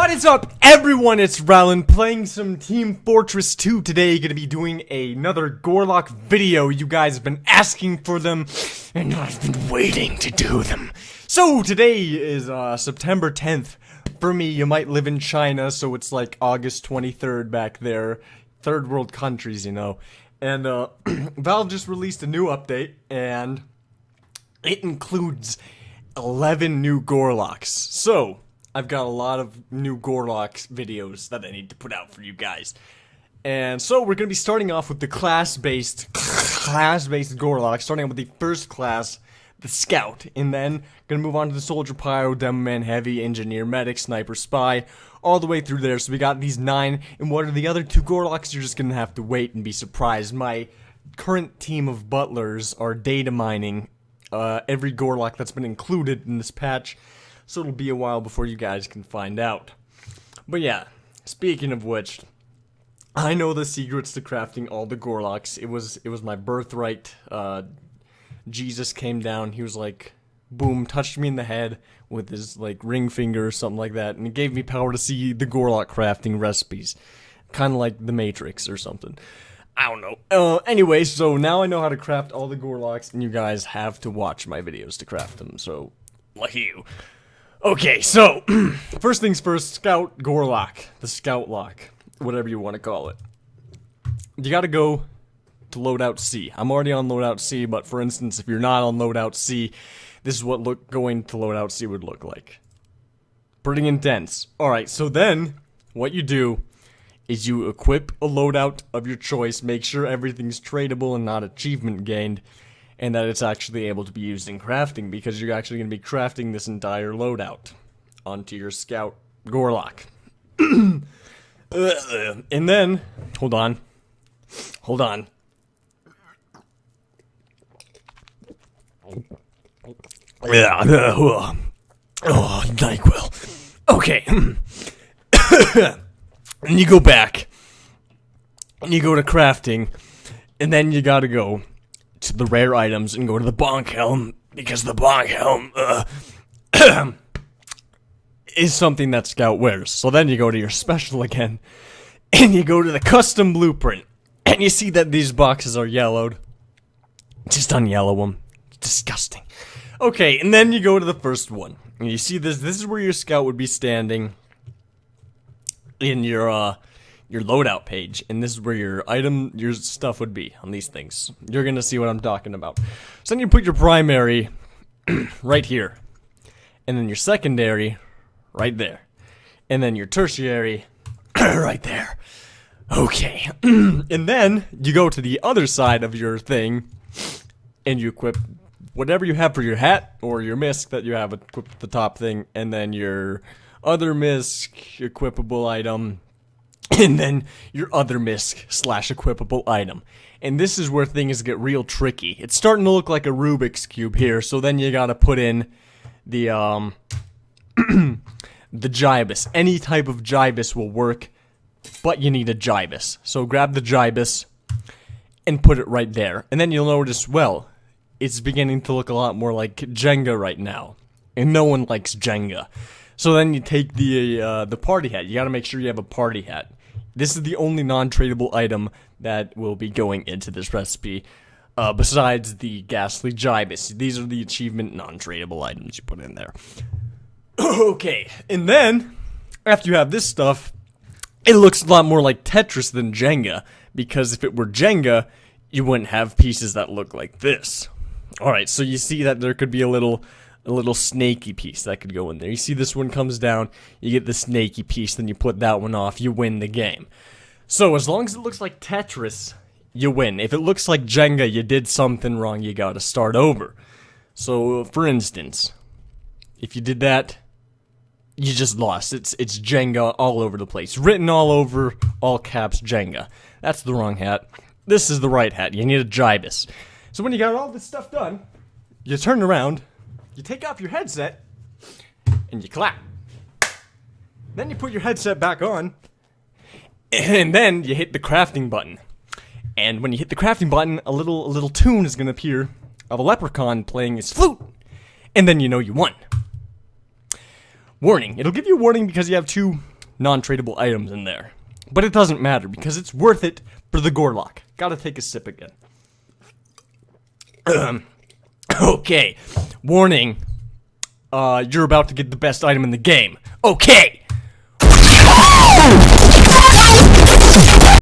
What is up, everyone? It's Rowland playing some Team Fortress 2 today. Gonna be doing another Gorlock video. You guys have been asking for them, and I've been waiting to do them. So today is September 10th. For me, you might live in China, so it's like August 23rd back there. Third world countries, you know. And Valve just released a new update, and it includes 11 new Gorlocks. So I've got a lot of new Gorlock videos that I need to put out for you guys. And so we're going to be starting off with the class-based Gorlock, starting out with the first class, the Scout, and then going to move on to the Soldier, Pyro, Demoman, Heavy, Engineer, Medic, Sniper, Spy, all the way through there. So we got these 9, and what are the other 2 Gorlocks? You're just going to have to wait and be surprised. My current team of butlers are data mining every Gorlock that's been included in this patch. So it'll be a while before you guys can find out. But yeah, speaking of which, I know the secrets to crafting all the Gorlocks. It was my birthright. Jesus came down, he was like, boom, touched me in the head with his like ring finger or something like that, and it gave me power to see the Gorlock crafting recipes. Kinda like the Matrix or something. I don't know. Anyway, so now I know how to craft all the Gorlocks, and you guys have to watch my videos to craft them, so lucky you. Okay, so, first things first, Scout Gorlock, the Scout Lock, whatever you want to call it. You gotta go to Loadout C. I'm already on Loadout C, but for instance, if you're not on Loadout C, this is what going to Loadout C would look like. Pretty intense. Alright, so then, what you do is you equip a loadout of your choice, make sure everything's tradable and not achievement gained, and that it's actually able to be used in crafting, because you're actually going to be crafting this entire loadout onto your Scout Gorlock. And then, hold on. Yeah, oh, NyQuil. Okay. And you go back, and you go to crafting, and then you gotta go to the rare items and go to the Bonk Helm, because the Bonk Helm, is something that Scout wears. So then you go to your special again, and you go to the custom blueprint, and you see that these boxes are yellowed. Just unyellow them. Disgusting. Okay, and then you go to the first one, and you see this is where your Scout would be standing in your loadout page, and this is where your stuff would be on these things. You're gonna see what I'm talking about. So then you put your primary right here, and then your secondary right there, and then your tertiary right there. Okay, and then you go to the other side of your thing, and you equip whatever you have for your hat or your misc that you have equipped with the top thing, and then your other misc equipable item, and then your other misc / equipable item. And this is where things get real tricky. It's starting to look like a Rubik's Cube here, so then you gotta put in the, the Gibus. Any type of Gibus will work, but you need a Gibus. So grab the Gibus and put it right there. And then you'll notice, well, it's beginning to look a lot more like Jenga right now. And no one likes Jenga. So then you take the party hat. You gotta make sure you have a party hat. This is the only non-tradable item that will be going into this recipe, besides the Ghastly Gibus. These are the achievement non-tradable items you put in there. Okay, and then, after you have this stuff, it looks a lot more like Tetris than Jenga, because if it were Jenga, you wouldn't have pieces that look like this. Alright, so you see that there could be a little snaky piece that could go in there. You see this one comes down, you get the snaky piece, then you put that one off, you win the game. So as long as it looks like Tetris, you win. If it looks like Jenga, you did something wrong, you gotta start over. So, for instance, if you did that, you just lost. It's Jenga all over the place. Written all over, all caps, Jenga. That's the wrong hat. This is the right hat. You need a Gibus. So when you got all this stuff done, you turn around, you take off your headset, and you clap. Then you put your headset back on, and then you hit the crafting button. And when you hit the crafting button, a little tune is gonna appear of a leprechaun playing his flute, and then you know you won. Warning. It'll give you a warning because you have two non-tradable items in there. But it doesn't matter because it's worth it for the Gorlock. Gotta take a sip again. Okay. Warning. You're about to get the best item in the game. Okay.